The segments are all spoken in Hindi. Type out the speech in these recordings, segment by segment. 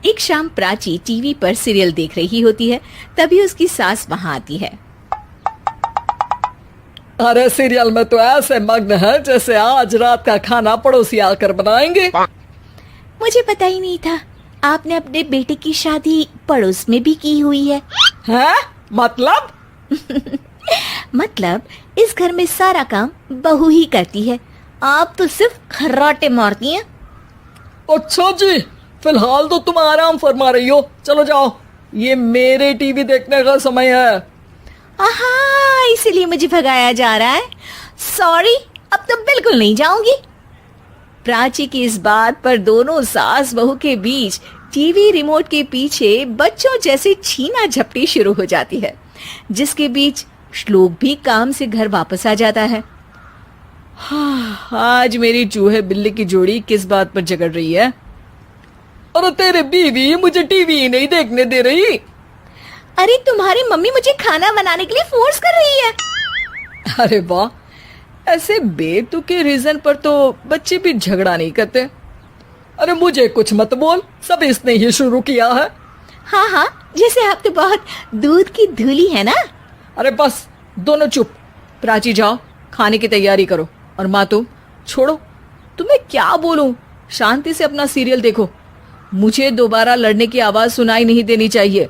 एक शाम प्राची टीवी पर सीरियल देख रही होती है। तभी उसकी सास वहाँ आती है। अरे सीरियल में तो ऐसे मग्न है जैसे आज रात का खाना पड़ोसी आकर बनाएंगे। मुझे पता ही नहीं था आपने अपने बेटे की शादी पड़ोस में भी की हुई है। हैं? मतलब? मतलब इस घर में सारा काम बहू ही करती है, आप तो सिर्फ खर्राटे मारती हैं। अच्छा जी, फिलहाल तो तुम आराम फरमा रही हो, चलो जाओ, ये मेरे टीवी देखने का समय है। आहा, इसीलिए मुझे भगाया जा रहा है। सॉरी, अब तो बिल्कुल नहीं जाऊंगी। प्राची की इस बात पर दोनों सास बहू के बीच टीवी रिमोट के पीछे बच्चों जैसे छीना झपटी शुरू हो जाती है, जिसके बीच श्लोक भी काम से घर वापस आ जाता है। हाँ, आज मेरी चूहे बिल्ली की जोड़ी किस बात पर झगड़ रही है? अरे तेरे बीवी मुझे टीवी ही नहीं देखने दे रही। अरे तुम्हारी मम्मी मुझे खाना बनाने के लिए फोर्स कर रही है। अरे वाह, ऐसे बेतुके रीजन पर तो बच्चे भी झगड़ा नहीं करते। अरे मुझे कुछ मत बोल, सब इसने ही शुरू किया है। हाँ हाँ, जैसे आप तो बहुत दूध की धूली है ना। अरे बस, दोनों चुप। प्राची जाओ, खाने की तैयारी करो। और माँ तुम छोड़ो, तुम्हें क्या बोलूं, शांति से अपना सीरियल देखो, मुझे दोबारा लड़ने की आवाज सुनाई नहीं देनी चाहिए।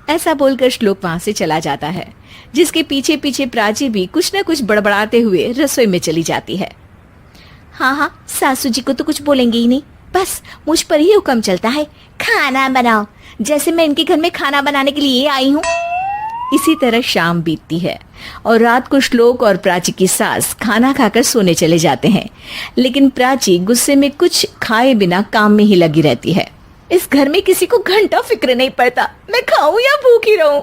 ऐसा बोलकर श्लोक वहां से चला जाता है, जिसके पीछे पीछे प्राची भी कुछ न कुछ बड़बड़ाते हुए रसोई में चली जाती है। हाँ हाँ, सासू जी को तो कुछ बोलेंगे ही नहीं, बस मुझ पर ही हुक्म चलता है, खाना बनाओ, जैसे मैं इनके घर में खाना बनाने के लिए आई हूँ। इसी तरह शाम बीतती है और रात को श्लोक और प्राची की सास खाना खाकर सोने चले जाते हैं, लेकिन प्राची गुस्से में कुछ खाए बिना काम में ही लगी रहती है। इस घर में किसी को घंटा फिक्र नहीं पड़ता, मैं खाऊं या भूखी रहूं।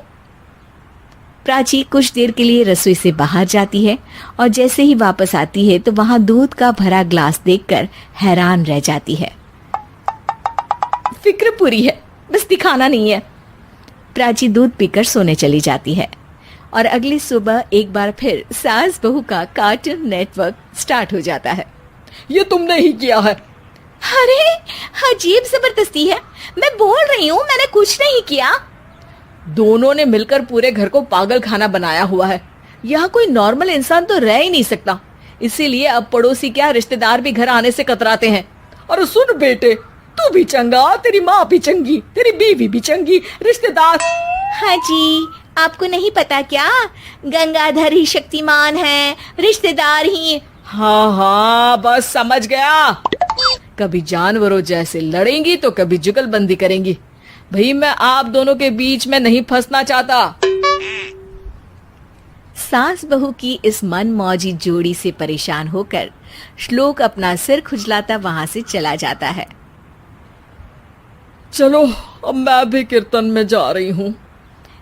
प्राची कुछ देर के लिए रसोई से बाहर जाती है और जैसे ही वापस आती है तो वहां दूध का भरा ग्लास देखकर हैरान रह जाती है। फिक्र पूरी है, बस दिखाना नहीं है। प्राची दूध पीकर सोने चली जाती है और अगली सुबह एक बार फिर सास बहू का कार्टून नेटवर्क स्टार्ट हो जाता है। ये तुमने ही किया है। अरे अजीब जबरदस्ती है, मैं बोल रही हूँ मैंने कुछ नहीं किया। दोनों ने मिलकर पूरे घर को पागल खाना बनाया हुआ है। यहाँ कोई नॉर्मल इंसान तो रह ही नहीं सकता, इसीलिए अब पड़ोसी क्या रिश्तेदार भी घर आने से कतराते हैं। और सुन बेटे, तू भी चंगा, तेरी माँ भी चंगी, तेरी बीवी भी चंगी, रिश्तेदार। हाँ जी, आपको नहीं पता क्या, गंगाधर ही शक्तिमान है, रिश्तेदार ही। हाँ हाँ, बस समझ गया। कभी जानवरों जैसे लड़ेंगी तो कभी जुगलबंदी करेंगी। भाई मैं आप दोनों के बीच में नहीं फंसना चाहता। सास बहू की इस मन मौजी जोड़ी से परेशान होकर श्लोक अपना सिर खुजलाता वहां से चला जाता है। चलो अब मैं भी कीर्तन में जा रही हूँ।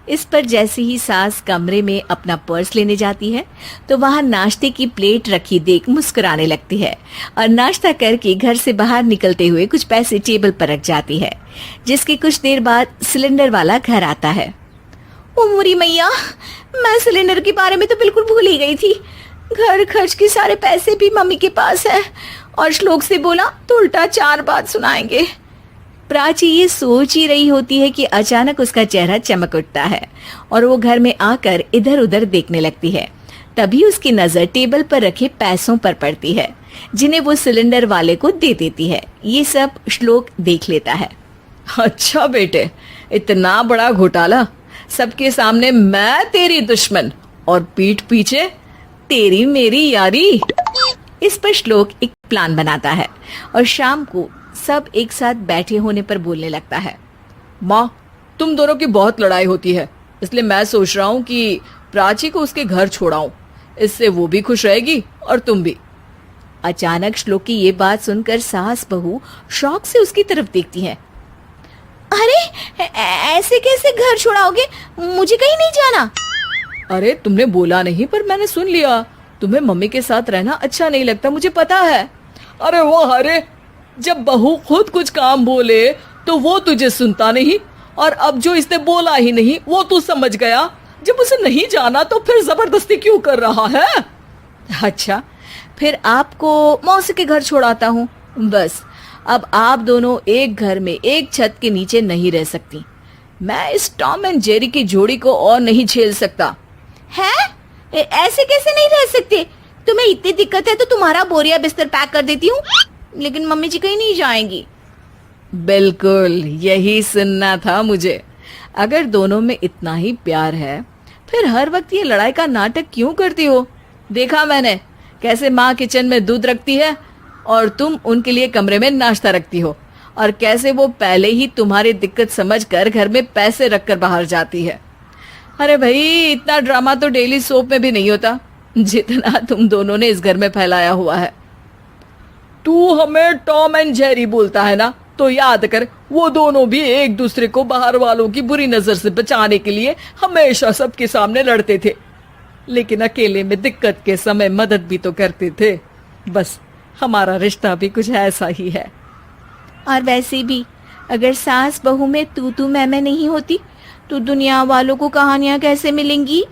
इस पर जैसे ही सास कमरे में अपना पर्स लेने जाती है तो वहां नाश्ते की प्लेट रखी देख मुस्कुराने लगती है और नाश्ता करके घर से बाहर निकलते हुए कुछ पैसे टेबल पर रख जाती है, जिसके कुछ देर बाद सिलेंडर वाला घर आता है। ओ मोरी मैया, मैं सिलेंडर के बारे में तो बिल्कुल भूल ही गई थी। घर खर्च के सारे पैसे भी मम्मी के पास है और श्लोक से बोला तो उल्टा 4 बात सुनाएंगे। प्राची ये सोच ही रही होती है कि अचानक उसका चेहरा चमक उठता है और वो घर में आकर इधर उधर देखने लगती है। तभी उसकी नजर टेबल पर रखे पैसों पर पड़ती है, जिन्हें वो सिलेंडर वाले को दे देती है। ये सब श्लोक देख लेता है। अच्छा बेटे, इतना बड़ा घोटाला, सबके सामने मैं तेरी दुश्मन और पीठ पीछे तेरी मेरी यारी। इस पर श्लोक एक प्लान बनाता है और शाम को सब एक साथ बैठे होने पर बोलने लगता है। माँ, तुम दोनों की बहुत लड़ाई होती है, इसलिए मैं सोच रहा हूँ कि प्राची को उसके घर छोड़ाऊं, इससे वो भी खुश रहेगी और तुम भी। अचानक श्लोक की ये बात सुनकर सास बहू शौक से उसकी तरफ देखती है। अरे ऐसे कैसे घर छोड़ाओगे, मुझे कहीं नहीं जाना। अरे तुमने बोला नहीं पर मैंने सुन लिया, तुम्हें मम्मी के साथ रहना अच्छा नहीं लगता, मुझे पता है। अरे वो, अरे जब बहू खुद कुछ काम बोले तो वो तुझे सुनता नहीं, और अब जो इसने बोला ही नहीं वो तू समझ गया। जब उसे नहीं जाना तो फिर जबरदस्ती क्यों कर रहा है? अच्छा, फिर आपको मौसी के घर छोड़ाता हूँ, बस अब आप दोनों एक घर में एक छत के नीचे नहीं रह सकती। मैं इस टॉम एंड जेरी की जोड़ी को और नहीं झेल सकता। है? ऐसे कैसे नहीं रह सकते? तुम्हें इतनी दिक्कत है तो तुम्हारा बोरिया बिस्तर पैक कर देती हूँ, लेकिन मम्मी जी कहीं नहीं जाएंगी। बिल्कुल यही सुनना था मुझे। अगर दोनों में इतना ही प्यार है फिर हर वक्त ये लड़ाई का नाटक क्यों करती हो? देखा मैंने कैसे माँ किचन में दूध रखती है और तुम उनके लिए कमरे में नाश्ता रखती हो, और कैसे वो पहले ही तुम्हारी दिक्कत समझकर घर में पैसे रखकर बाहर जाती है। अरे भाई, इतना ड्रामा तो डेली सोप में भी नहीं होता जितना तुम दोनों ने इस घर में फैलाया हुआ है। तू हमें टॉम एंड जेरी बोलता है ना, तो याद कर वो दोनों भी एक दूसरे को बाहर वालों की बुरी नजर से बचाने के लिए हमेशा सबके सामने लड़ते थे, लेकिन अकेले में दिक्कत के समय मदद भी तो करते थे। बस हमारा रिश्ता भी कुछ ऐसा ही है। और वैसे भी अगर सास बहू में तू मैं नहीं होती तो दुनिया वालों को कहानियां कैसे मिलेंगी?